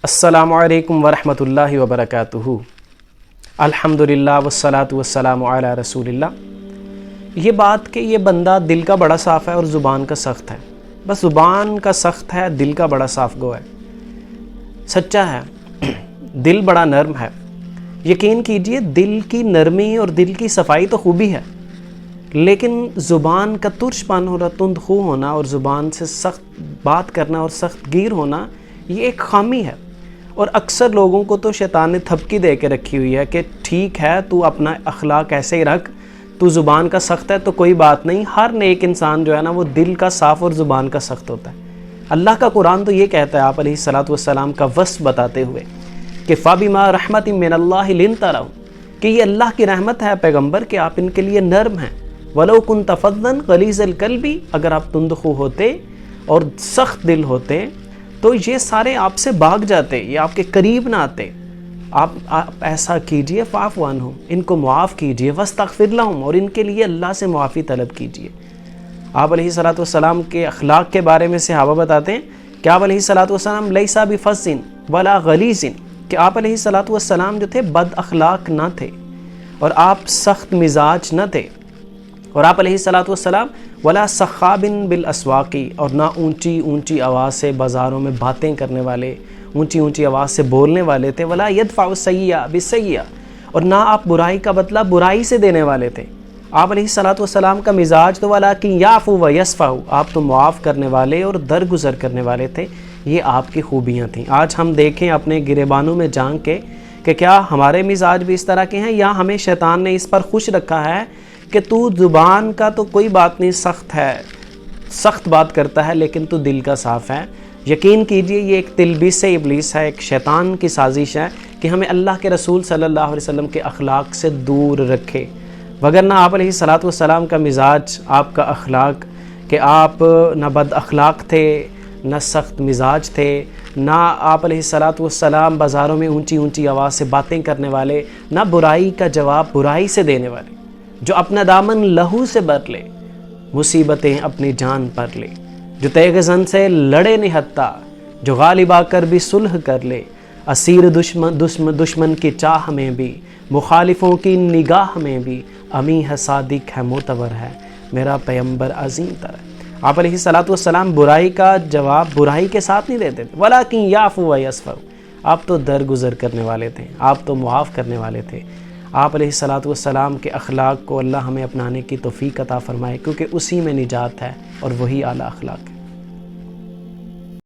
السلام علیکم ورحمۃ اللہ وبرکاتہ۔ الحمدللہ والصلاۃ والسلام علی رسول اللہ۔ یہ بات کہ یہ بندہ دل کا بڑا صاف ہے اور زبان کا سخت ہے، بس زبان کا سخت ہے، دل کا بڑا صاف گو ہے، سچا ہے، دل بڑا نرم ہے۔ یقین کیجئے دل کی نرمی اور دل کی صفائی تو خوبی ہے، لیکن زبان کا ترش پن ہونا، تند خو ہونا اور زبان سے سخت بات کرنا اور سخت گیر ہونا یہ ایک خامی ہے۔ اور اکثر لوگوں کو تو شیطان نے تھپکی دے کے رکھی ہوئی ہے کہ ٹھیک ہے تو اپنا اخلاق ایسے ہی رکھ، تو زبان کا سخت ہے تو کوئی بات نہیں۔ ہر نیک انسان جو ہے نا وہ دل کا صاف اور زبان کا سخت ہوتا ہے۔ اللہ کا قرآن تو یہ کہتا ہے آپ علیہ الصلاۃ والسلام کا وصف بتاتے ہوئے کہ فَبِمَا رَحْمَةٍ مِّنَ اللَّهِ لِنْتَ لَهُمْ، کہ یہ اللہ کی رحمت ہے پیغمبر کہ آپ ان کے لیے نرم ہیں۔ وَلَوْ كُنْتَ فَظًّا غَلِيظَ الْقَلْبِ، اگر آپ تندخو ہوتے اور سخت دل ہوتے تو یہ سارے آپ سے بھاگ جاتے، یہ آپ کے قریب نہ آتے۔ آپ ایسا کیجئے، فَاعْفُ عَنْهُمْ، ان کو معاف کیجئے، وَاسْتَغْفِرْ لَهُمْ، اور ان کے لیے اللہ سے معافی طلب کیجئے۔ آپ علیہ الصلاۃ والسلام کے اخلاق کے بارے میں صحابہ بتاتے ہیں کہ آپ علیہ الصلاۃ والسلام لَيْسَ بِفَظٍّ وَلَا غَلِيظٍ، کہ آپ علیہ الصلاۃ والسلام جو تھے بد اخلاق نہ تھے اور آپ سخت مزاج نہ تھے، اور آپ علیہ الصلاۃ والسلام ولا صخاب بالاسواق، اور نہ اونچی اونچی آواز سے بازاروں میں باتیں کرنے والے، اونچی اونچی آواز سے بولنے والے تھے۔ ولا يدفع السیئۃ بالسیئۃ، اور نہ آپ برائی کا بدلہ برائی سے دینے والے تھے۔ آپ علیہ الصلاۃ والسلام کا مزاج تو ولکن یعفو ویصفح، آپ تو معاف کرنے والے اور درگزر کرنے والے تھے۔ یہ آپ کی خوبیاں تھیں۔ آج ہم دیکھیں اپنے گریبانوں میں جھانک کے کہ کیا ہمارے مزاج بھی اس طرح کے ہیں، یا ہمیں شیطان نے اس پر خوش رکھا ہے کہ تو زبان کا تو کوئی بات نہیں، سخت ہے، سخت بات کرتا ہے، لیکن تو دل کا صاف ہے۔ یقین کیجئے یہ ایک تلبیس ابلیس ہے، ایک شیطان کی سازش ہے کہ ہمیں اللہ کے رسول صلی اللہ علیہ وسلم کے اخلاق سے دور رکھے۔ وگرنہ آپ علیہ الصلاۃ والسلام کا مزاج، آپ کا اخلاق کہ آپ نہ بد اخلاق تھے، نہ سخت مزاج تھے، نہ آپ علیہ الصلاۃ والسلام بازاروں میں اونچی اونچی آواز سے باتیں کرنے والے، نہ برائی کا جواب برائی سے دینے والے، جو اپنا دامن لہو سے بھر لے، مصیبتیں اپنی جان پر لے، جو تیغ زن سے لڑے نہتا، جو غالب آ کر بھی صلح کر لے، اسیر دشمن کی چاہ میں بھی، مخالفوں کی نگاہ میں بھی، امی ہے صادق ہے معتبر ہے، میرا پیغمبر عظیم تر ہے۔ آپ علیہ الصلاۃ والسلام برائی کا جواب برائی کے ساتھ نہیں دیتے تھے، وَلَكِنْ يَعْفُو وَيَصْفَحُ، آپ تو درگزر کرنے والے تھے، آپ تو معاف کرنے والے تھے۔ آپ علیہ الصلاۃ والسلام کے اخلاق کو اللہ ہمیں اپنانے کی توفیق عطا فرمائے، کیونکہ اسی میں نجات ہے اور وہی اعلیٰ اخلاق ہے۔